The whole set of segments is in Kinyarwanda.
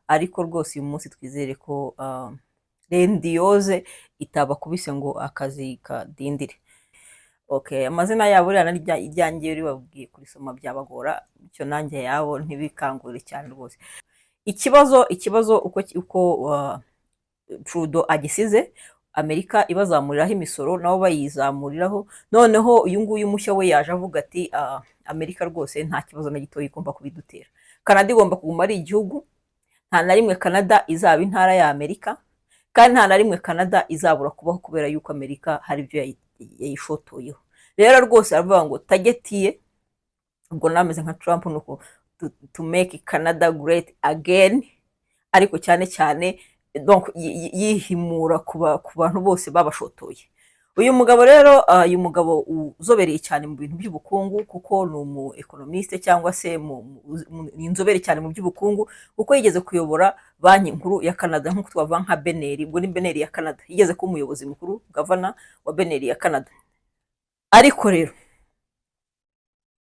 ariko rwose uyu munsi twizere ko rendiyoze itabakubise ngo akazi kadindire. Okay, amazina yabo uriya iryangiye ribabwiye kurisoma byabagora, icyo nanjye yabo ntibikangure cyane rwose. Ikibazo uko Trudeau agisize, Amerika ibazamuriraho imisoro nabo bayizamuriraho, noneho uyu nguyu mushya we yaje avuga ati Amerika rwose nta kibazo na gito igomba kubidutera. Canada igomba kuguma ari igihugu, nta na rimwe Canada izaba intara ya Amerika, kandi nta na rimwe Canada izabura kubaho kubera yuko Amerika hari ibyo yayishotoyeho. Rero rwose aravuga ngo tagetiye, ubwo nameze nka Trump nuko to make Canada great again, ariko cyane cyane donc yihimura ku bantu bose babashotoye. Uyu mugabo rero uyu mugabo uzobereye cyane mu bintu by'ubukungu, kuko ni umu economiste cyangwa se inzobere cyane mu by'ubukungu, kuko yigeze kuyobora banki nkuru ya Canada, nk'uko twavuga nka Beneri, ubwo ni Beneri ya Canada, yigeze kuba umuyobozi mukuru governor wa Beneri ya Canada. Ariko rero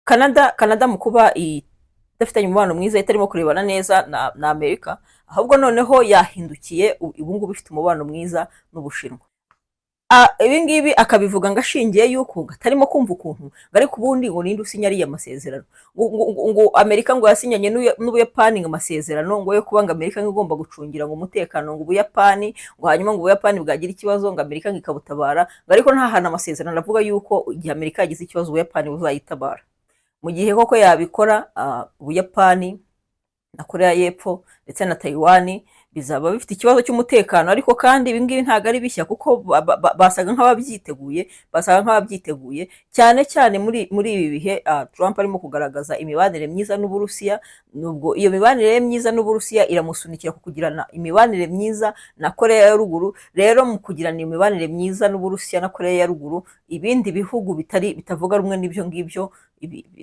Canada mu kuba idafitanye umubano mwiza, itarimo kurebana neza na Amerika, ahubwo noneho yahindukiye ubungubu bifite umubano mwiza n'Ubushinwa. Ibi ngibi akabivuga ngo ashingiye yuko atarimo kumva ukuntu ariko ubundi ngo ninde usinya ariya masezerano, ngo Amerika ngo yasinyanye n'Ubuyapani ngo amasezerano ngo yo kuba ngo Amerika igomba gucungira ngo umutekano ngo Ubuyapani, ngo hanyuma ngo Ubuyapani bwagira ikibazo ngo Amerika ikabutabara, ariko nta hana amasezerano avuga yuko igihe Amerika yagize ikibazo Ubuyapani buzayitabara. Mu gihe koko yabikora, Ubuyapani na Korea y'Epfo ndetse na Taiwan bizaba bifite ikibazo cy'umutekano, ariko kandi ibi ngibi ntabwo ari bishya kuko basaga nk'ababyiteguye cyane cyane muri ibi bihe Trump arimo kugaragaza imibanire myiza n'Uburusiya. Nubwo iyo mibanire myiza n'Uburusiya iramusunikira ku kugirana imibanire myiza na Korea ya Ruguru. Rero mu kugirana imibanire myiza n'Uburusiya na Korea ya Ruguru, ibindi bihugu bitavuga rumwe n'ibyo ngibyo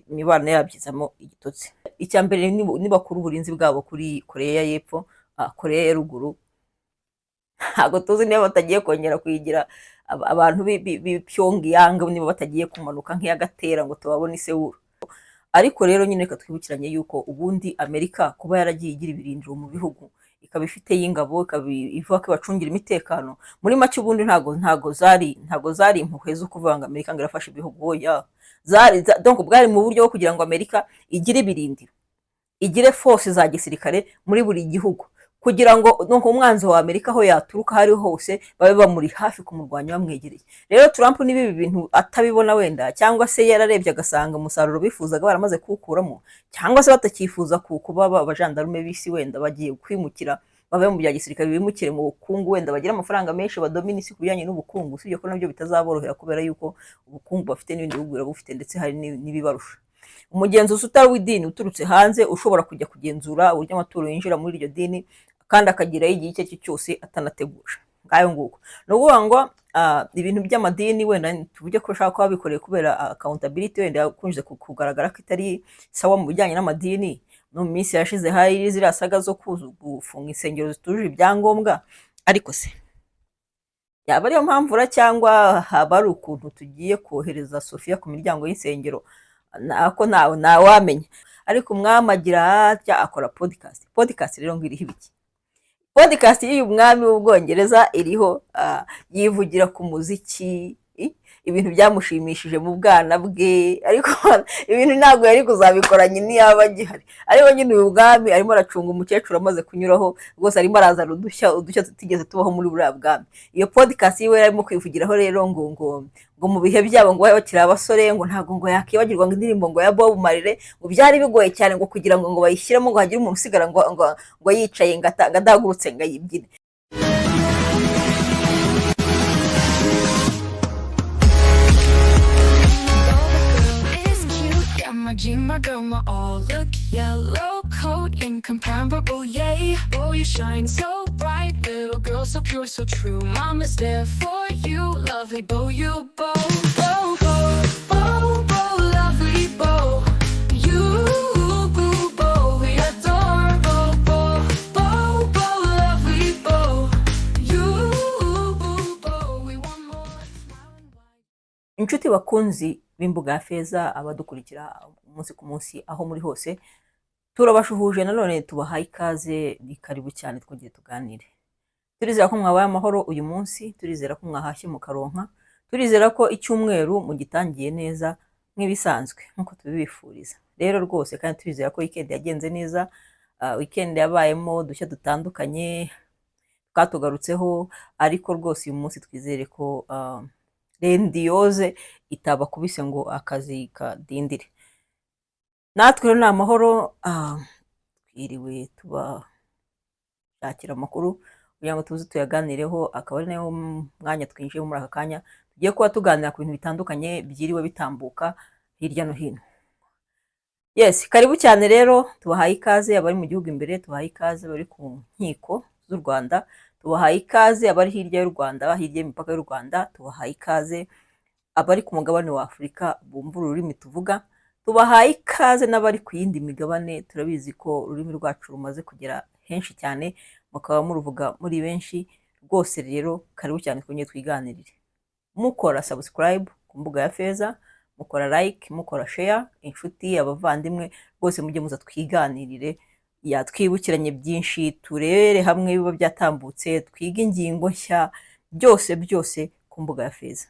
imibano yabyizamo igitotsi. Icya mbere ni bakuru uburinzi bwabo kuri Korea y'Epfo, Korea ya Ruguru ntabwo tuzi niba batagiye kongera kuyigira abantu b'Pyongyang, niba batagiye kumanuka nk'iyagatera ngo tubabone Seoul. Ariko rero nyine reka twibukiranye yuko ubundi Amerika kuba yaragiye igira ibirindiro mu bihugu, ikaba ifite y'ingabo, ivuga ko ibacungira imitekano, muri make ubundi ntago zari impuhwe zo kuvuga ngo Amerika ngo irafashe ibihugu, oya, donc bwari mu buryo bwo kugira ngo Amerika igire ibirindiro, igire force za gisirikare muri buri gihugu, kugira ngo donc umwanzi wa Amerika aho yaturuka hari hose babe bamuri hafi kumurwanya bamwegereye. Rero Trump niba ibi bintu atabibona wenda, cyangwa se yararebye agasanga umusaruro bifuzaga baramaze kuwukuramo, cyangwa se batakifuza kuba abajandarume b'isi wenda bagiye kwimukira bave mu bya gisirikare bimukire mu bukungu, wenda bagira amafaranga menshi badomina isi ku bijyanye n'ubukungu, usibye ko nabyo bitazaborohera kubera yuko ubukungu bafite n'ibindi bihugu birabufite ndetse hari n'ibibarusha. Umugenzuzi utari w'idini uturutse hanze ushobora kujya kugenzura uburyo amaturo yinjira muri iryo dini kandi akagiraho igihe icyo ari cyo cyose atanateguje. Ngayo nguko ni ukuvuga ngo ibintu by'amadini wenda tuvuge ko ushaka kuba bikoreye kubera accountability wenda yakunze kugaragara ko itari sawa mu bijyanye n'amadini. No mu minsi yashize hari ziriya saga zo gufunga insengero zitujuje ibyangombwa, ariko se yaba ariyo mpamvu cyangwa haba ari ukuntu tugiye kohereza Sofia ku miryango y'insengero, nako nawe wamenya. Ariko umwami agira atya akora podcast rero ngo iriho ibiki? Podcast y'uyu mwami w'Ubwongereza iriho yivugira ku muziki, ibintu byamushimishije mu bwana bwe, ariko ibintu ntabwo yari kuzabikoranye niyaba agihari. Ariko nyine uyu mwami arimo aracunga umukecuru amaze kunyuraho rwose, arimo arazana udushya tutigeze tubaho muri buriya bwami. Iyo podcast yiwe arimo kwivugiraho rero ngo mu bihe byabo ngo bakiri abasore ngo ntabwo ngo yakibagirwa ngo indirimbo ngo ya Bob Marley ngo byari bigoye cyane ngo kugira ngo bayishyiremo ngo hagire umuntu usigara ngo yicaye ngo adahagurutse ngo ayibyine. My girl, my all look yellow coat, incomparable, yay. Oh, you shine so bright, little girl, so pure, so true. Mama's there for you, lovely bow, you bow, bow, bow, bow, bow, lovely bow. You, bow, we adore, bow, bow, bow, bow, lovely bow. You, bow, we want more. Inshuti bakunzi b'Imbuga ya Feza, abadukurikira umunsi ku munsi aho muri hose, turabashuhuje nanone tubahaye ikaze, ni karibu cyane twongeye tuganire. Turizera ko mwabaye amahoro uyu munsi, turizera ko mwahashye mukaronka, turizera ko icyumweru mugitangiye neza nk'ibisanzwe nk'uko tubibifuriza. Rero rwose kandi turizera ko weekend yagenze neza, weekend yabayemo udushya dutandukanye twatugarutseho, ariko rwose uyu munsi twizere ko rendiyoze itabakubise ngo akazi kadindire. Natwe rero ni amahoro, twiriwe tubashakira amakuru kugira ngo tuze tuyaganireho, akaba ari nayo mwanya twinjiye muri aka kanya tugiye kuba tuganira ku bintu bitandukanye byiriwe bitambuka hirya no hino. Yes, karibu cyane rero, tubahaye ikaze abari mu gihugu imbere, tubahaye ikaze abari ku nkiko z'u Rwanda, tubahaye ikaze abari hirya y'u Rwanda, hirya y'imipaka y'u Rwanda, tubahaye ikaze abari ku mugabane wa Afurika bumva ururimi tuvuga, tubahaye ikaze n'abari ku yindi migabane. Turabizi ko ururimi rwacu rumaze kugera henshi cyane, mukaba muruvuga muri benshi rwose. Rero karibu cyane twongeye twiganirire, mukora subscribe ku mbuga ya Feza, mukora like, mukora share, inshuti, abavandimwe, rwose mujye muza twiganirire, twibukiranye byinshi, turebere hamwe biba byatambutse, twiga ingingo nshya, byose ku mbuga ya Feza.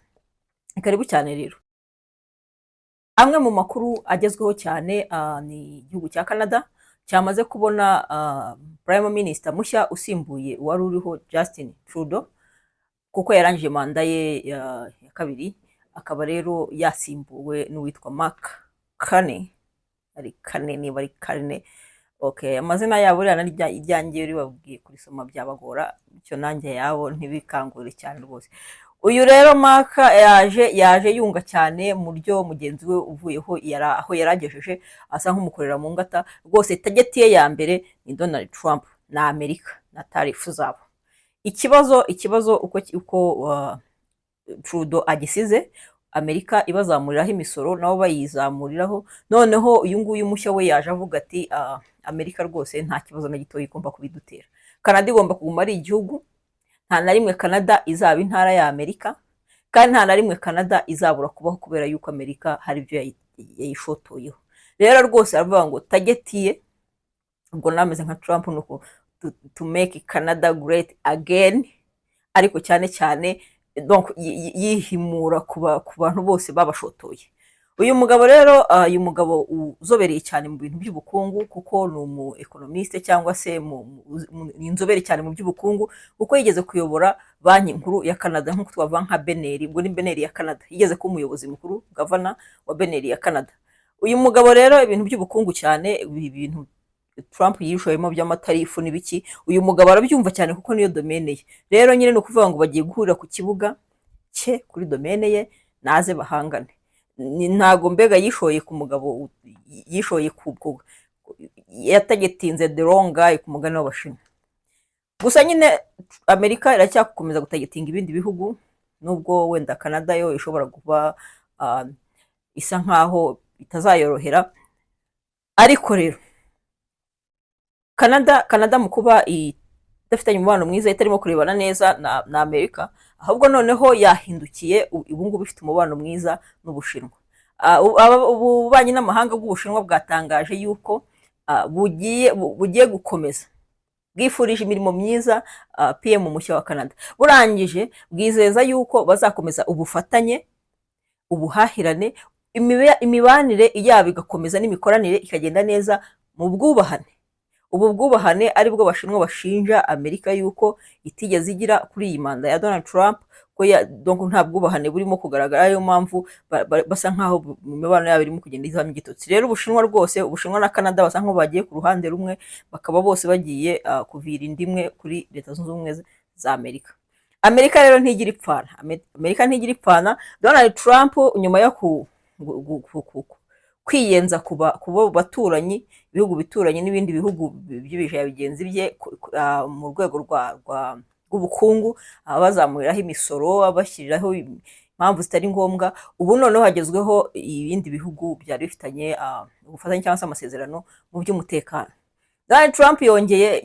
Karibu cyane rero. Amwe mu makuru agezweho cyane ni igihugu cya Canada cyamaze kubona Prime Minister mushya usimbuye uwari uriho Justin Trudeau, kuko yarangije manda ye ya kabiri, akaba rero yasimbuwe n'uwitwa Mark Carney. Ari Carney niba ari Carney, okay, amazina yabo rero iryangiye ribabwiye kurisoma byabagora, icyo nanjye yabo ntibikangure cyane rwose. Uyu rero Mark yaje yunga cyane mu byo mugenzi we uvuyeho aho yaragejeje, asa nk'umukorera mu ngata rwose. Target ye ya mbere ni Donald Trump na Amerika na tarifu zabo. Ikibazo uko Trudeau agisize, Amerika ibazamuriraho imisoro nabo bayizamuriraho, noneho uyu nguyu mushya we yaje avuga ati Amerika rwose nta kibazo na gito igomba kubidutera. Canada igomba kuguma ari igihugu, nta na rimwe Canada izaba intara ya Amerika, kandi nta na rimwe Canada izabura kubaho kubera yuko Amerika hari ibyo yayishotoyeho. Rero rwose aravuga ngo target ye, ubwo nameze nka Trump, nuko to make Canada great again, ariko cyane donc yihimura ku bantu bose babashotoye. Uyu mugabo rero, uyu mugabo uzobereye cyane mu bintu by'ubukungu, kuko ni umu economiste cyangwa se inzobere cyane mu by'ubukungu, kuko yigeze kuyobora banki nkuru ya Canada, nk'uko twavuga nka Beneri, ubwo ni Beneri ya Canada, yigeze kuba umuyobozi mukuru, governor wa Beneri ya Canada. Uyu mugabo rero ibintu by'ubukungu cyane, ibintu Trump yishoyemo by'amatarifu n'ibiki, uyu mugabo arabyumva cyane kuko niyo domaine ye. Rero nyine no kuvuga ngo bagiye guhurira ku kibuga cye kuri domaine ye, naze bahangane. Ntago mbega yishoye ku mugabo, yishoye yatagetinze the wrong guy ku mugani w'Abashinwa. Gusa nyine Amerika iracyakomeza gutagetinga ibindi bihugu, nubwo wenda Canada yo ishobora kuba isa nkaho itazayorohera. Ariko rero Canada mu kuba idafitanye umubano mwiza, itarimo kurebana neza na Amerika, ahubwo noneho yahindukiye ubu ngubu ifite umubano mwiza n'Ubushinwa. Ububanyi n'amahanga bw'Ubushinwa bwatangaje yuko bugiye gukomeza, bwifurije imirimo myiza PM mushya wa Canada. Burangije bwizeza yuko bazakomeza ubufatanye, ubuhahirane, imibanire yabo igakomeza n'imikoranire ikagenda neza mu bwubahane. Ubu bwubahane ari bwo Abashinwa bashinja Amerika yuko itigeze igira kuri iyi manda ya Donald Trump, ko donc nta bwubahane burimo kugaragara, ariyo mpamvu basa nkaho mu mibano yabo irimo kugenda izamo igitotsi. Rero Ubushinwa rwose, Ubushinwa na Canada basa nkaho bagiye ku ruhande rumwe, bakaba bose bagiye kuvira indimwe kuri Leta Zunze Ubumwe za Amerika. Amerika rero ntigira ipfana, Amerika ntigira ipfana. Donald Trump nyuma yo kwiyenza kuba baturanyi, ibihugu bituranye n'ibindi bihugu by'ibijaya bigenzi bye mu rwego rw'ubukungu, bazamuriraho imisoro, abashyiriraho impamvu zitari ngombwa. Ubu noneho hagezweho ibindi bihugu byari bifitanye ubufatanye cyangwa se amasezerano mu by'umutekano. Donald Trump yongeye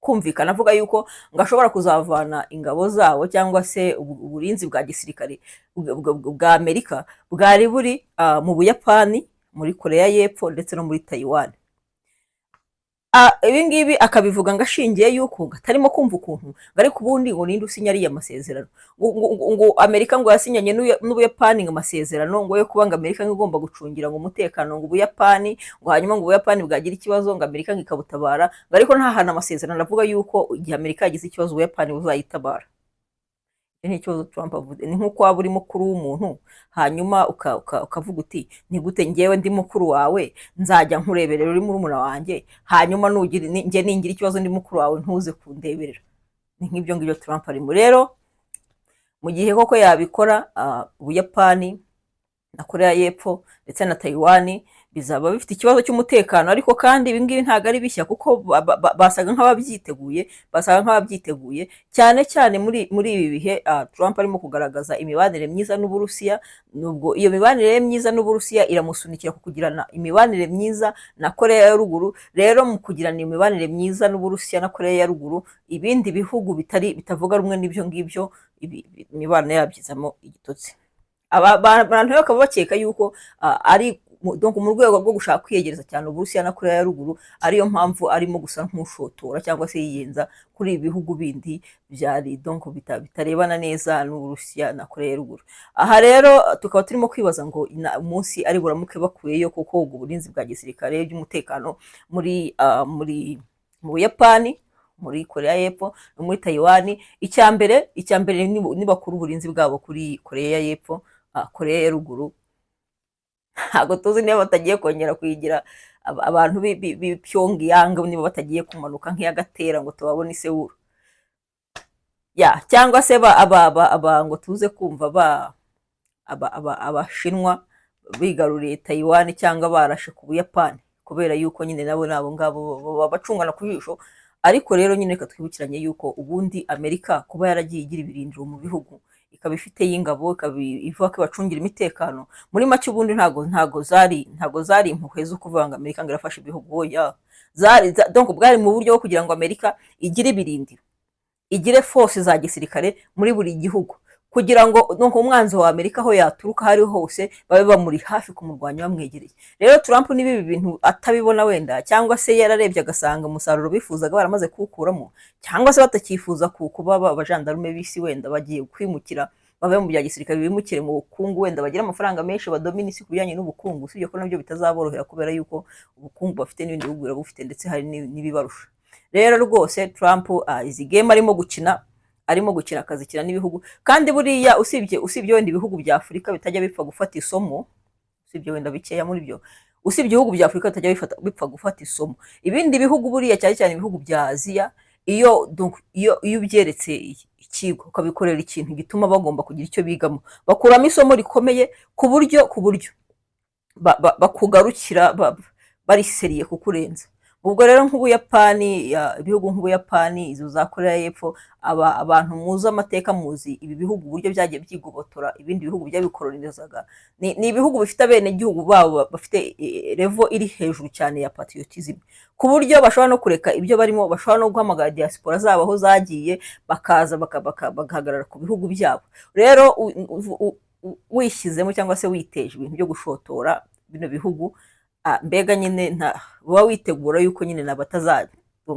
kumvikana avuga yuko ngo ashobora kuzavana ingabo zabo cyangwa se uburinzi bwa gisirikare bwa Amerika bwari buri mu Buyapani muri Korea y'Epfo ndetse no muri Taiwan. Ibi ngibi akabivuga ngo ashingiye yuko atarimo kumva ukuntu ngo ariko ubundi ngo ninde usinya ariya masezerano ngo Amerika ngo yasinyanye n'Ubuyapani ngo amasezerano ngo yo kuba ngo Amerika ngo igomba gucungira ngo umutekano ngo Ubuyapani ngo hanyuma ngo Ubuyapani bwagira ikibazo ngo Amerika ngo ikabutabara ngo ariko nta hantu amasezerano avuga yuko igihe Amerika yagize ikibazo Ubuyapani buzayitabara. Ni ikibazo Trump avuze, ni nk'uko waba uri mukuru w'umuntu hanyuma ukavuga uti ni gute ngewe ndi mukuru wawe nzajya nkureberera uri murumuna wanjye hanyuma njye ningira ikibazo ndi mukuru wawe ntuze kundeberera. Ni nk'ibyo ngibyo Trump arimo. Rero mu gihe koko yabikora Ubuyapani na Korea y'Epfo ndetse na Taiwan bizaba bifite ikibazo cy'umutekano, ariko kandi ibi ngibi ntabwo ari bishya kuko basaga nk'ababyiteguye cyane cyane muri ibi bihe Trump arimo kugaragaza imibanire myiza n'Uburusiya. Nubwo iyo mibanire myiza n'Uburusiya iramusunikira ku kugirana imibanire myiza na Korea ya ruguru. Rero mu kugirana imibanire myiza n'Uburusiya na Korea ya ruguru, ibindi bihugu bitavuga rumwe n'ibyo ngibyo imibanire yabyizamo igitotsi. Abantu bakaba bakeka yuko ari donc mu rwego rwo gushaka kwiyegereza cyane Uburusiya na Korea ya ruguru, ariyo mpamvu arimo gusa nk'ushotora cyangwa se yiyenza kuri ibi bihugu bindi byari donc bitarebana neza n'Uburusiya na Korea ya ruguru. Aha rero tukaba turimo kwibaza ngo umunsi ari buramuke bakuyeyo kuko ubwo burinzi bwa gisirikare by'umutekano mu Buyapani, muri Korea y'Epfo no muri Taiwan. Icyambere nibakuru uburinzi bwabo kuri Korea y'Epfo, Korea ya ruguru ntabwo tuzi niba batagiye kongera kuyigira abantu b'Pyongyang, niba batagiye kumanuka nk'iyagatera ngo tubabone i Seoul cyangwa se ngo tuze kumva abashinwa bigaruriye Taiwan cyangwa barashe ku Buyapani, kubera yuko nyine nabo ngabo babacungana ku jisho. Ariko rero nyine reka twibukiranye yuko ubundi Amerika kuba yaragiye igira ibirindiro mu bihugu, ikaba ifite y'ingabo, ikaba ivuga ko ibacungira imitekano, muri make ubundi ntago zari impuhwe zo kuvuga ngo Amerika ngo irafashe ibihugu. Donc bwari mu buryo bwo kugira ngo Amerika igire ibirindiro, igire force za gisirikare muri buri gihugu, kugira ngo donc umwanzi wa Amerika aho yaturuka hari hose babe bamuri hafi kumurwanya bamwegereye. Rero Trump nibi bintu atabibona wenda, cyangwa se yararebye agasanga umusaruro bifuzaga baramaze kuwukuramo, cyangwa se batakifuza kuba abajandarume b'isi wenda bagiye kwimukira bave mu bya gisirikare bimukire mu bukungu, wenda bagira amafaranga menshi badomina isi kubijyanye n'ubukungu. Sibyo ko nabyo bitazaborohera kubera yuko ubukungu bafite n'ibindi bihugu birabufite ndetse hari n'ibibarusha. Rero rwose Trump izi game arimo gukina akazikina n'ibihugu, kandi buriya usibye wenda ibihugu bya Afurika bitajya bipfa gufata isomo, usibye wenda bikeya muri byo, usibye ibihugu bya Afurika bitajya bipfa gufata isomo, ibindi bihugu buriya cyane cyane ibihugu bya Aziya, iyo ubyeretse ikigo ukabikorera ikintu gituma bagomba kugira icyo bigamo, bakuramo isomo rikomeye ku buryo bakugarukira bari seriye kukurenza. Ubwo rero nk'Ubuyapani, ibihugu nk'Ubuyapani, izo za Korea y'Epfo, abantu muzi amateka muzi ibi bihugu uburyo byagiye byigobotora ibindi bihugu byabikolonizaga, ni ibihugu bifite abenegihugu babo bafite level iri hejuru cyane ya patriotism, ku buryo bashobora no kureka ibyo barimo, bashobora no guhamagara diaspora zabo aho zagiye bakaza bagahagarara ku bihugu byabo. Rero wishyizemo cyangwa se witeje ibintu byo gushotora bino bihugu, mbega nyine baba witegura yuko nyine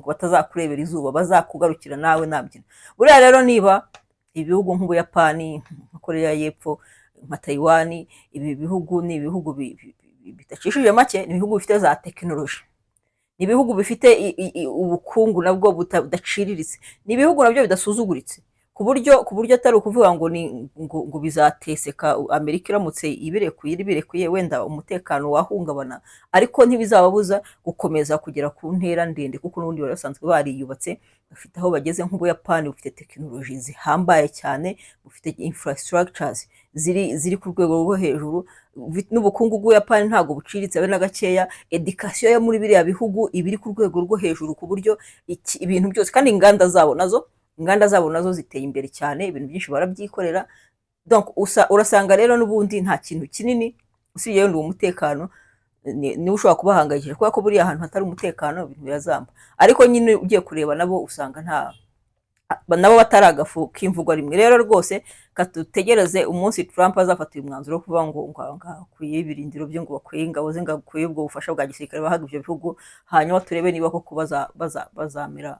batazakurebera izuba, bazakugarukira nawe nabyina. Buriya rero niba ibihugu nk'Ubuyapani, nka Korea y'Epfo, nka Taiwan, ibi bihugu ni ibihugu bidacishije make, ni ibihugu bifite za tekinoloji, ni ibihugu bifite ubukungu nabwo budaciriritse, ni ibihugu nabyo bidasuzuguritse, ku buryo atari ukuvuga ngo bizateseka Amerika iramutse ibirekuye wenda umutekano wahungabana, ariko ntibizababuza gukomeza kugera ku ntera ndende, kuko n'ubundi bari basanzwe bariyubatse, bafite aho bageze. nk'Ubuyapani bufite tekinoloji zihambaye cyane, bufite infrastructures ziri ku rwego rwo hejuru, n'ubukungu bw'Ubuyapani ntabwo buciriritse abe na gakeya, education yo muri biriya bihugu ibiri ku rwego rwo hejuru, ku buryo ibintu byose, kandi inganda zabo nazo ziteye imbere cyane, ibintu byinshi barabyikorera. Donc urasanga rero n'ubundi nta kintu kinini usibye wenda umutekano niwe ushobora kubahangayikisha, kubera ko buriya ahantu hatari umutekano ibintu birazamba. Ariko nyine ugiye kureba nabo usanga nabo batari agafu k'imvugo rimwe. Rero rwose katutegereze umunsi Trump azafatira umwanzuro wo kuvuga ngo akwiye ibirindiro bye, ngo bakwiye ingabo ze, ngo akwiye ubwo bufasha bwa gisirikare bahaga ibyo bihugu, hanyuma turebe niba koko bazamera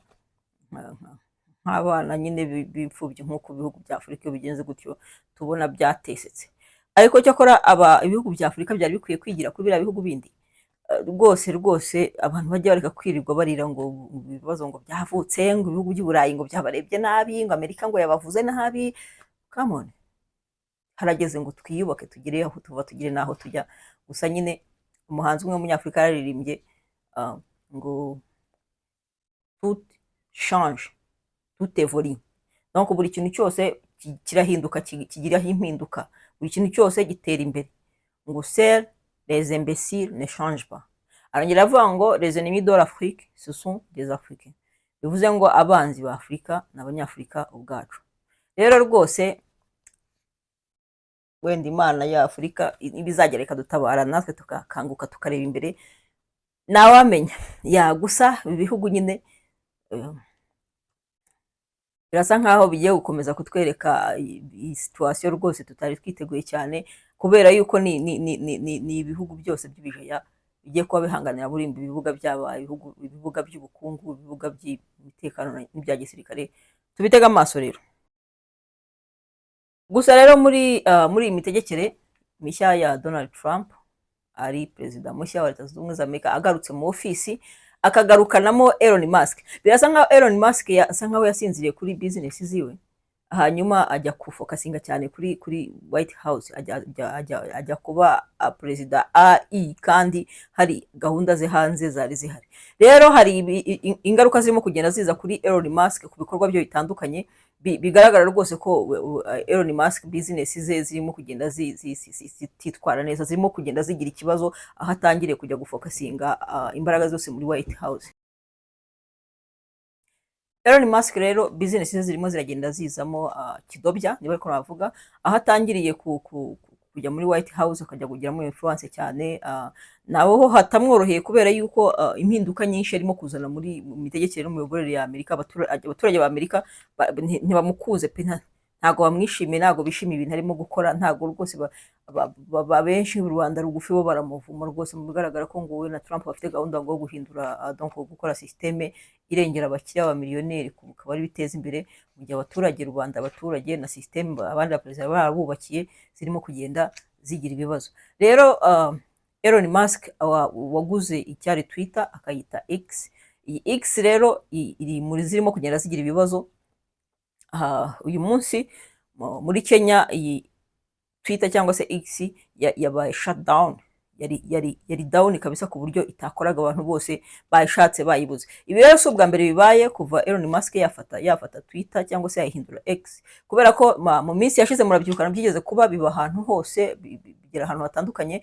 nk'abana nyine b'imfubyi nk'uko ibihugu bya Afurika iyo bigenze gutyo tubona byatesetse. Ariko cyakora ibihugu bya Afurika byari bikwiye kwigira kuri biriya bihugu bindi. Rwose abantu bajya bareka kwirirwa barira ngo ibibazo ngo byavutse, ngo ibihugu by'i Burayi ngo byabarebye nabi, ngo Amerika ngo yabavuze nabi. Come on, harageze ngo twiyubake, tugire aho tuva, tugire n'aho tujya. Gusa nyine umuhanzi umwe w'umunyafurika yararirimbye ngo tout change, tout évolue. Donc buri kintu cyose kirahinduka, kigiraho impinduka, buri kintu cyose gitera imbere. Ngo seul les imbéciles ne changent pas. Arongera avuga ngo les ennemis de l'Afrique ce sont des Africains. Bivuze ngo abanzi ba Afurika ni abanyafurika ubwacu. Rero rwose wenda Imana ya Afurika ibizagera ikadutabara, natwe tukakanguka tukareba imbere, ntawamenya. Gusa ibi bihugu nyine birasa nkaho bigiye gukomeza kutwereka iyi situation rwose tutari twiteguye cyane, kubera yuko ni ibihugu byose by'ibijaya bigiye kuba bihanganira muri ibi bibuga byaba ibibuga by'ubukungu, ibibuga by'umutekano n'ibya gisirikare. Tubitega amaso rero. Gusa rero muri iyi mitegekere mishya ya Donald Trump, ari perezida mushya wa Leta Zunze Ubumwe za Amerika, agarutse mu ofisi akagarukanamo Elon Musk. Birasa nkaho Elon Musk asa nkaho yasinziriye kuri business ziwe, hanyuma ajya kufokasinga cyane kuri White House, ajya kuba perezida AI, kandi hari gahunda ze hanze zari zihari. Rero hari ingaruka zirimo kugenda ziza kuri Elon Musk ku bikorwa byo bitandukanye. Bigaragara rwose ko Elon Musk business ze zirimo kugenda zititwara neza, zirimo kugenda zigira ikibazo, aho atangiriye kujya gufokasinga imbaraga zose muri White House. Elon Musk rero business ze zirimo ziragenda zizamo kidobya, niba ariko navuga, aho atangiriye kujya muri White House akajya kugiramo influence cyane, naho hatamworoheye kubera yuko impinduka nyinshi arimo kuzana muri mitegekere n'umuyoborere ya Amerika. Abaturage ba Amerika ntibamukuze pe, ntago bamwishimiye, ntago bishimiye ibintu arimo gukora, ntago rwose benshi rubanda rugufi bo baramuvuma rwose. Mu bigaragara ko ngo we na Trump bafite gahunda ngo guhindura donc gukora systeme irengera abakiriya b'amiliyoneri, kuba ari biteza imbere, mu gihe abaturage na systeme abandi baperezida barabubakiye zirimo kugenda zigira ibibazo. Rero Elon Musk waguze icyari Twitter akayita X. Iyi X rero iri muri zirimo kugenda zigira ibibazo. Uyu munsi muri Kenya iyi Twitter cyangwa se X yabaye shutdown, yari down kabisa, ku buryo itakoraga, abantu bose bayishatse bayibuze. Ibi rero si ubwa mbere bibaye kuva Elon Musk yafata Twitter cyangwa se yahindura X, kubera ko mu minsi yashize murabyukana byigeze kuba biba ahantu hose, bigera ahantu hatandukanye.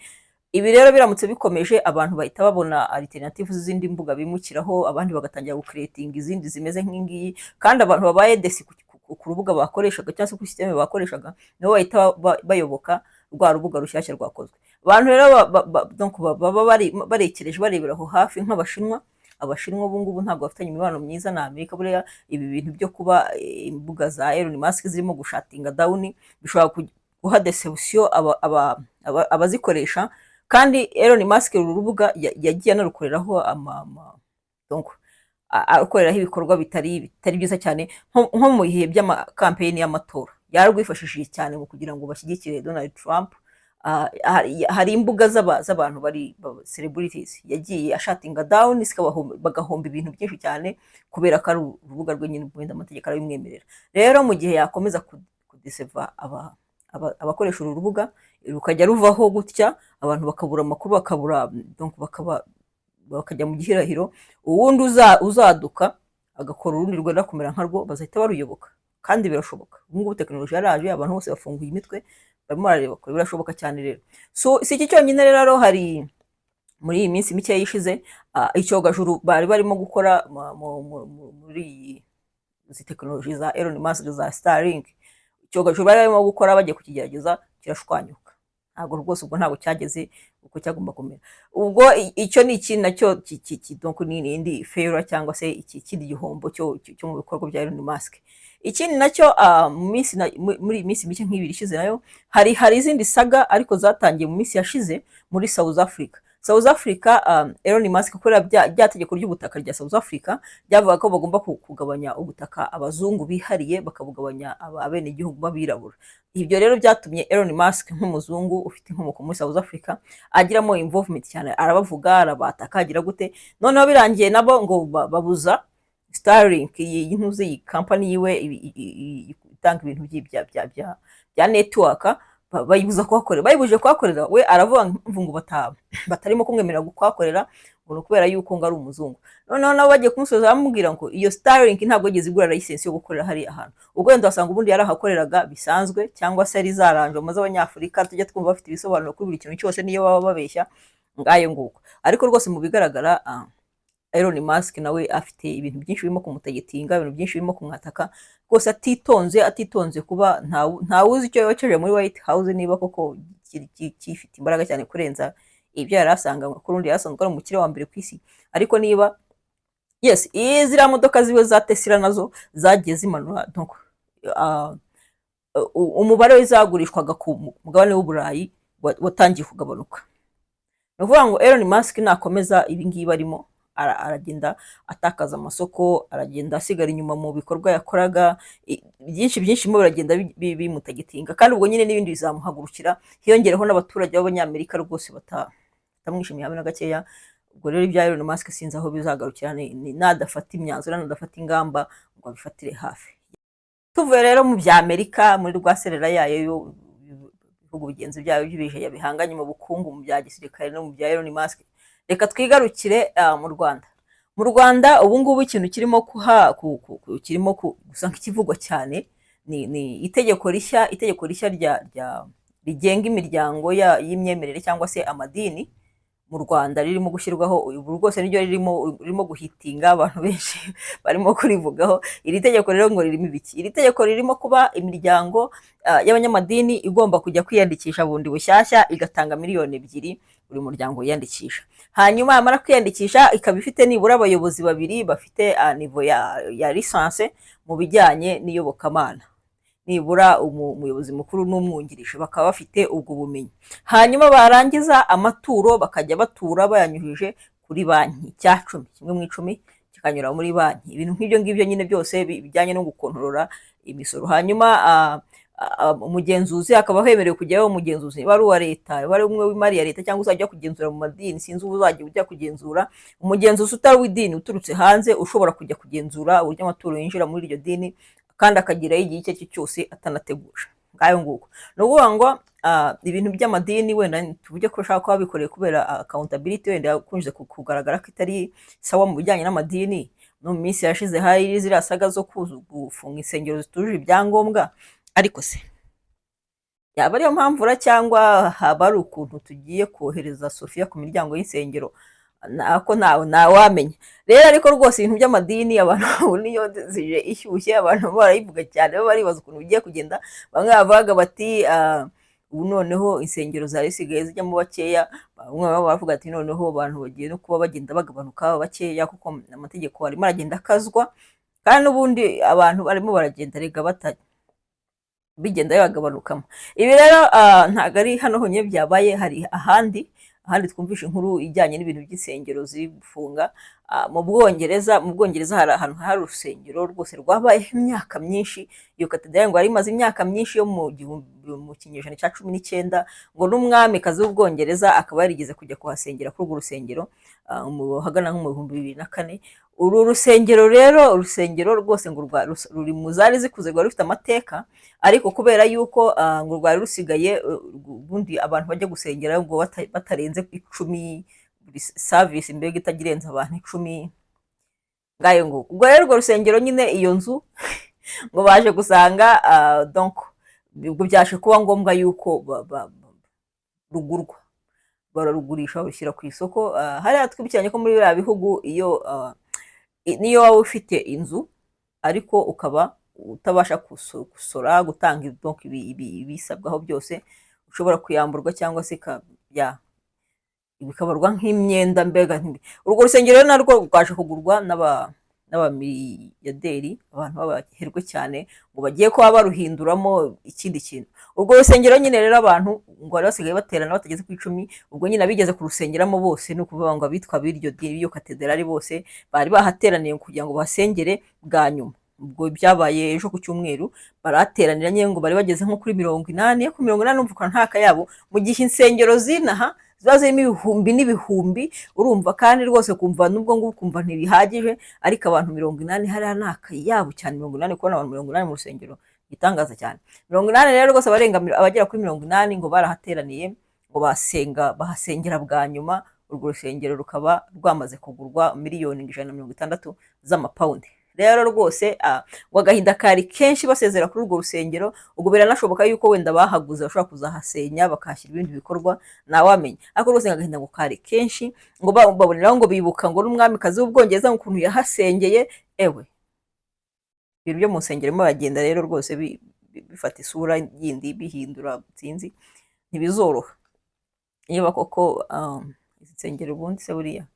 Ibi rero biramutse bikomeje, abantu bahita babona alternative z'izindi mbuga bimukiraho, abandi bagatangira gucreating izindi zimeze nk'ingiyi, kandi abantu babaye desi ku rubuga bakoreshaga cyangwa se ku systeme bakoreshaga, nabo bahita bayoboka rwa rubuga rushyashya rwakozwe. Abantu rero donc baba barekereje barebera aho hafi nk'Abashinwa. Abashinwa ubu ngubu ntabwo bafitanye imibano myiza na Amerika. Buriya ibi bintu byo kuba imbuga za Elon Musk zirimo gushatinga down bishobora guha deception abazikoresha, kandi Elon Musk uru rubuga yagiye anarukoreraho donc akoreraho ibikorwa bitari byiza cyane, nko mu bihe by'amakampeyini y'amatora yarwifashishije cyane mu kugira ngo bashyigikire Donald Trump. Hari imbuga z'abantu bari celebrities yagiye ashatinga down, bagahomba ibintu byinshi cyane kubera ko ari urubuga rwe nyine wenda amategeko arabimwemerera. Rero mu gihe yakomeza kudiseva abakoresha uru rubuga rukajya ruvaho gutya, abantu bakabura amakuru, bakajya mu gihirahiro, uwundi uzaduka agakora urundi rwenda kumera nkarwo bazahita baruyoboka, kandi birashoboka. Ubu ngubu tekinoloji yaraje, abantu bose bafunguye imitwe barimo barareba ko birashoboka cyane. Rero si iki cyonyine, rero hari muri iyi minsi mike yishize icyogajuru bari barimo gukora muri izi tekinoloji za Elon Musk za Starlink. Icyogajuru bari barimo gukora bagiye kukigerageza kirashwanyuka. ntabwo rwose ubwo ntabwo cyageze uko cyagomba kumera. Ubwo icyo ni ikindi nacyo donc ni indi failure cyangwa se ikindi gihombo cyo mu bikorwa bya Elon Musk. Ikindi nacyo muri iyi minsi mike nk'ibiri ishize nayo hari izindi saga ariko zatangiye mu minsi yashize muri South Africa. South Africa, Elon Musk kubera rya tegeko ry'ubutaka rya South Africa ryavuga ko bagomba kugabanya ubutaka abazungu bihariye bakabugabanya abenegihugu b'abirabura. Ibyo rero byatumye Elon Musk nk'umuzungu ufite inkomoko muri South Africa agiramo involvement cyane, arabavuga, arabataka, agira gute. Noneho birangiye nabo ngo babuza Starlink, iyi ntuzi, iyi company yiwe itanga ibintu bya network, bayibuza kuhakorera. Bayibuje kuhakorera, we aravuga ngo batarimo kumwemerera kuhakorera ngo kubera yuko ngo ari umuzungu. Noneho nabo bagiye kumusoza bamubwira ngo iyo Starlink ntabwo yigeze igura license yo gukorera hari ahantu. Ubwo wenda wasanga ubundi yarahakoreraga bisanzwe cyangwa se ari zaranje maze abanyafurika tujya twumva bafite ibisobanuro kuri buri kintu cyose niyo baba babeshya ngayo nguko. Ariko rwose mu bigaragara Elon Musk nawe afite ibintu byinshi birimo kumutagetinga, ibintu byinshi birimo kumwataka rwose atitonze kuba ntawuzi icyo yoceje muri White House niba koko kifite imbaraga cyane kurenza ibyo yari asanga kurundi yasanzwe ari umukire wa mbere ku isi. Ariko niba yes, ziriya modoka ziwe za Tesla nazo zagiye zimanura donc umubare w'izagurishwaga ku mugabane w'Uburayi watangiye kugabanuka. Ni ukuvuga ngo Elon Musk nakomeza ibi ngibi arimo aragenda atakaza amasoko, aragenda asigara inyuma mu bikorwa yakoraga, byinshi mo biragenda bimutagetinga, kandi ubwo nyine n'ibindi bizamuhagurukira, hiyongereho n'abaturage b'abanyamerika rwose batamwishimiye habe na gakeya. Ubwo rero ibya Elon Musk sinzi aho bizagarukira, nadafata imyanzuro, nadafata ingamba ngo abifatire hafi. Tuvuye rero mu bya Amerika, muri rwaserera yayo ibihugu bigenzi byayo by'ibije yabihanganye mu bukungu, mu bya gisirikare no mu bya Elon Musk, reka twigarukire mu Rwanda. Mu Rwanda ubu ngubu ikintu kirimo gusa nk'ikivugwa cyane ni itegeko rishya rigenga imiryango y'imyemerere cyangwa se amadini mu Rwanda ririmo gushyirwaho. Ubu rwose niryo ririmo guhitinga, abantu benshi barimo kurivugaho. Iri tegeko rero ngo ririmo ibiki? Iri tegeko ririmo kuba imiryango y'abanyamadini igomba kujya kwiyandikisha bundi bushyashya, igatanga miliyoni 2 buri muryango wiyandikisha. Hanyuma yamara kwiyandikisha ikaba ifite nibura abayobozi 2 bafite nivo ya lisanse mu bijyanye n'iyobokamana, nibura umuyobozi mukuru n'umwungirije bakaba bafite ubwo bumenyi. Hanyuma barangiza amaturo bakajya batura bayanyujije kuri banki, cya 10 kimwe mu 10 kikanyura muri banki. Ibintu nk'ibyo ngibyo nyine byose bijyanye no gukontorora imisoro. Hanyuma umugenzuzi akaba hemerewe kujyaho, umugenzuzi bari uwa leta, bari umwe w'imari ya leta cyangwa uzajya kugenzura mu madini, sinzi uzajya ujya kugenzura. Umugenzuzi utari w'idini uturutse hanze ushobora kujya kugenzura uburyo amaturo yinjira muri iryo dini, kandi akagiraho igihe icyo ari cyo cyose atanateguje. Ngayo nguko ni ukuvuga ngo ibintu by'amadini wenda tuvuge ko ushaka kuba bikoreye kubera accountability wenda yakunze kugaragara ko itari sawa mu bijyanye n'amadini. No mu minsi yashize hari ziriya saga zo gufunga insengero zitujuje ibyangombwa. Ariko se yaba ariyo mpamvu cyangwa haba ari ukuntu tugiye kohereza Sofia ku miryango y'insengero? Nako ntawamenya rero. Ariko rwose ibintu by'amadini abantu niyo zije ishyushye, abantu barayivuga cyane, baribaza ukuntu bigiye kugenda. Bamwe bavuga bati ubu noneho insengero zari sigaye zijyamo bakeya, bamwe bavuga ati noneho abantu bagiye no kuba bagenda bagabanuka bakeya kuko amategeko arimo aragenda akazwa, kandi n'ubundi abantu barimo baragenda rega bigenda bagabanukamo. Ibi rero ntago ari hano honyine byabaye, hari ahandi twumvisha inkuru ijyanye n'ibintu by'insengero ziri gufunga. Mu Bwongereza hari ahantu hari urusengero rwose rwabaye imyaka myinshi. Iyo katedrali ngo yari imaze imyaka myinshi yo mu kinyejana cya 19, ngo n'umwamikazi w'Ubwongereza akaba yarigeze kujya kuhasengera kuri urwo rusengero hagana nko mu 2004. Uru rusengero rwose ngo ruri mu zari zikuze, rwari rufite amateka, ariko kubera yuko ngo rwari rusigaye ubundi abantu bajya gusengera ngo batarenze 10 service, mbega itagirenza abantu 10 ngayo ngo. Ubwo rero urwo rusengero nyine iyo nzu ngo baje gusanga donc ubwo byaje kuba ngombwa yuko rugurwa, bararugurisha barushyira ku isoko. Hariya twibukiranye ko muri biriya bihugu niyo waba ufite inzu ariko ukaba utabasha gusora gutanga donc ibisabwaho byose, ushobora kuyamburwa cyangwa se bikabarwa nk'imyenda mbega urwo rusengero rero narwo rwaje kugurwa n'abamiliyaderi, abantu b'abaherwe cyane ngo bagiye kuba baruhinduramo ikindi kintu. Urwo rusengero nyine rero abantu ngo bari basigaye baterana batageze ku 10, ubwo nyine abigeze kurusengeramo bose ni ukuvuga ngo abitwa b'iyo katedrali bose bari bahateraniye kugira ngo basengere bwa nyuma. Ubwo byabaye ejo ku cyumweru barateranira nyine ngo bari bageze nko kuri 80, ku 80 umvuka nta kayabo, mu gihe insengero zinaha ziba zirimo ibihumbi n'ibihumbi, urumva kandi rwose kumva nubwo ngubu kumva ntibihagije, ariko abantu 80 hariya nta kayabo cyane. 80, kubona abantu 80 mu rusengero gitangaza cyane. 80 rero rwose abagera kuri 80 ngo barahateraniye ngo bahasengera bwa nyuma. Urwo rusengero rukaba rwamaze kugurwa miliyoni 160 z'amapawundi. Rero rwose ngo agahinda kari kenshi basezera kuri urwo rusengero, ubwo biranashoboka yuko wenda bahaguze bashobora kuzahasenya bakahashyira ibindi bikorwa ntawamenya, ariko rwose agahinda ngo kari kenshi, ngo baboneraho ngo bibuka ngo n'umwamikazi w'Ubwongereza ukuntu yahasengeye. Ewe ibintu byo mu nsengero bagenda rero rwose bifata isura yindi bihindura, sinzi ntibizoroha niba koko izi nsengero ubundi se buriya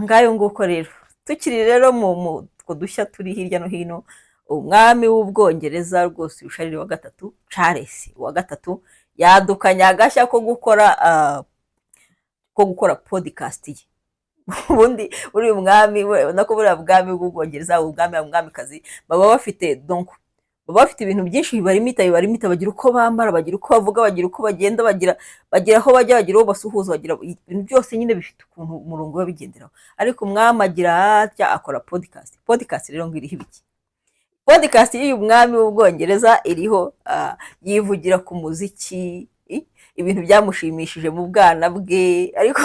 ngayo nguko. Rero tukiri rero mu dushya turi hirya no hino, umwami w'Ubwongereza rwose Charles wa gatatu yadukanye agashya ko gukora podcast ye. Ubundi uri umwami we nako buriya bwami bw'Ubwongereza, umwamikazi baba bafite ibintu byinshi bibarimita, bagira uko bambara, bagira uko bavuga, bagira uko bagenda, bagira aho bajya, bagira aho basuhuza, bagira ibintu byose nyine bifite ukuntu umurongo babigenderaho. Ariko umwami agira atya akora podcast rero ngo iriho ibiki? Podcast y'uyu mwami w'Ubwongereza iriho yivugira ku muziki, ibintu byamushimishije mu bwana bwe, ariko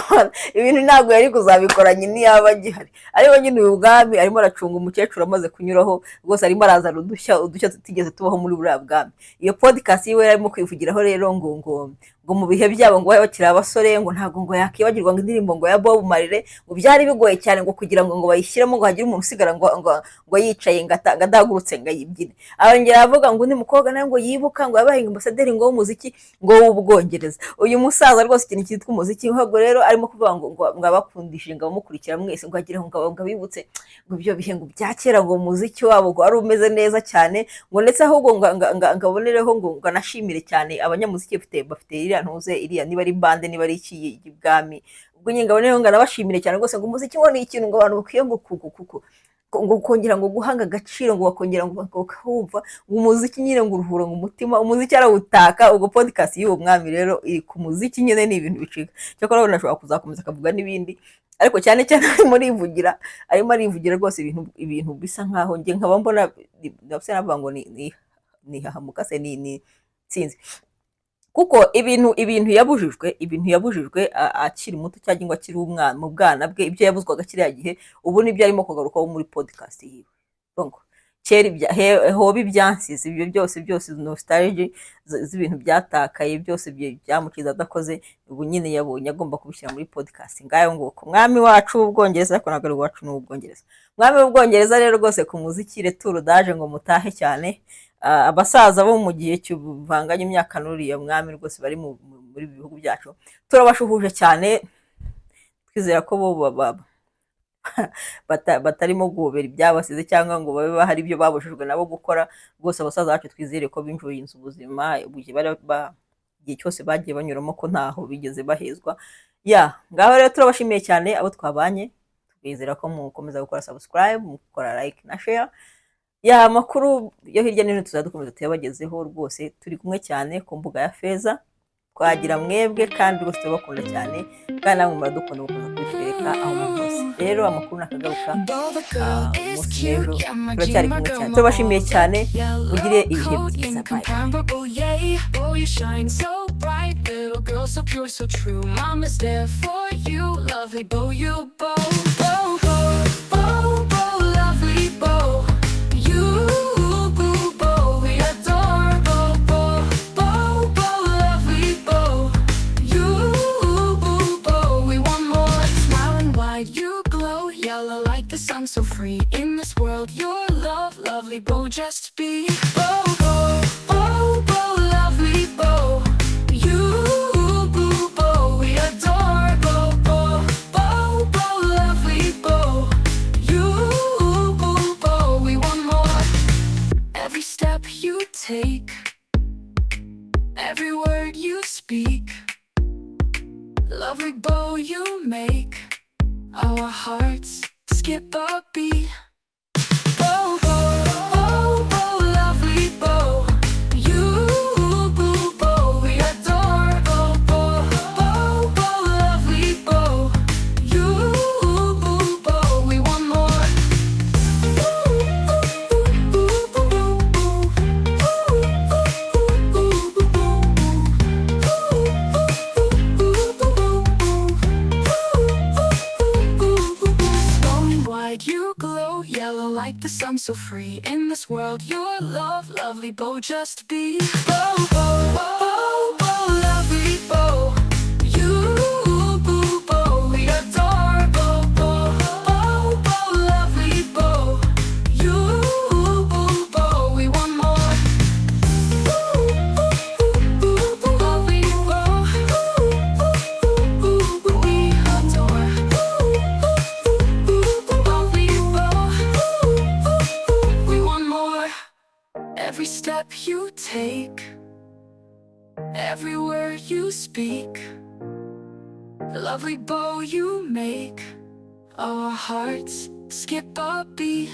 ibintu ntabwo yari kuzabikoranye niyaba agihari. Ariko nyine uyu mwami arimo aracunga umukecuru amaze kunyuraho, rwose arimo arazana udushya tutigeze tubaho muri buriya bwami. Iyo podcast yiwe arimo kwivugiraho rero ngo mu bihe byabo ngo bakiri abasore ngo ntabwo ngo yakibagirwa ngo indirimbo ngo ya Bob Marley ngo byari bigoye cyane ngo kugira ngo bayishyiremo ngo hagire umuntu usigara ngo yicaye ngo adahagurutse ngo ayibyine. Arongera avuga ngo undi mukobwa nawe ngo yibuka ngo yabaye ambasaderi ngo w'umuziki ngo w'Ubwongereza. Uyu musaza rwose ikintu cyitwa umuziki ahubwo rero arimo kuvuga ngo abakundishije ngo abamukurikira mwese ngo agira ngo abibutse ngo ibyo bihe ngo byakera ngo umuziki wabo ngo wari umeze neza cyane, ngo ndetse ahubwo ngo abonereho ngo anashimire cyane abanyamuziki bafite iriya niba ari bande niba ari iki y'ibwami. Ubwo nyine ngabonereho ngo anabashimire cyane rwose ngo umuziki wo ni ikintu ngo abantu bakwiye ngo kongera ngo guhanga agaciro, ngo bakongera ngo kumva umuziki nyine ngo uruhura ngo umutima, umuziki arawutaka. Ubwo podcast y'uwo mwami rero iri ku muziki nyine ni ibintu bicika. Cyakora rero nashobora kuzakomeza akavuga n'ibindi, ariko cyane arimo arivugira rwose ibintu bisa nkaho nge nkaba mbona navuga ngo ni hahamuka se ni sinzi, kuko ibintu yabujijwe akiri muto cyangwa ngo akiri umwana mu bwana bwe, ibyo yabuzwaga kiriya gihe ubu nibyo arimo kugarukaho muri podcast yiwe. Donc kera hoba ibyansize ibyo byose nostalgie z'ibintu byatakaye byose byamukiza adakoze, ubu nyine yabonye agomba kubishyira muri podcast. Ngayo nguko umwami wacu w'Ubwongereza, ariko ntabwo ari wacu n'Ubwongereza. Umwami w'Ubwongereza rero rwose ku muziki retour daje ngo mutahe cyane. Abasaza bo mu gihe cy'ubuvanganye imyaka n'uriya mwami rwose bari muri bihugu byacu turabashuhuje cyane, twizera ko bo batarimo guhobera ibyabasize cyangwa ngo babe bahari ibyo babujijwe nabo gukora. Rwose abasaza bacu twizere ko binjoye ubuzima igihe cyose bagiye banyuramo, ko ntaho bigeze bahezwa. Ngaho rero turabashimiye cyane abo twabanye, twizera ko mukomeza gukora subscribe, mukora like na share. Amakuru yo hirya no hino tuzadukomeza tuyabagezeho, rwose turi kumwe cyane ku mbuga ya Feza. Twagira mwebwe kandi rwose turabakunda cyane, kandi namwe muradukunda mukomeza kubitwereka aho muri hose. Rero amakuru nakagaruka umunsi w'ejo turacyari kumwe cyane, turabashimiye cyane, mugire ibihe byiza. So free in this world, your love, lovely bow, just be bow, bow, bow, bow, lovely bow. You take, every word you speak, lovely bow you make, our hearts skip a beat. Bow, bow, bow, bow, lovely bow, you, boo, bow, we adore. Bow, bow, bow, bow, lovely bow, you, boo, bow, we want more. Going wide, you glow yellow like the sun, so free in this world. Your love, lovely bow, just be. Bow, bow, bow, bow, lovely bow, you, boo, bow, we adore. Bow, bow, bow, bow, lovely bow, you, boo, bow, we want more. Lovely bow, we adore. Lovely bow, we want more. Every step you take, every word you speak, lovely bow you make, our hearts skip a beat.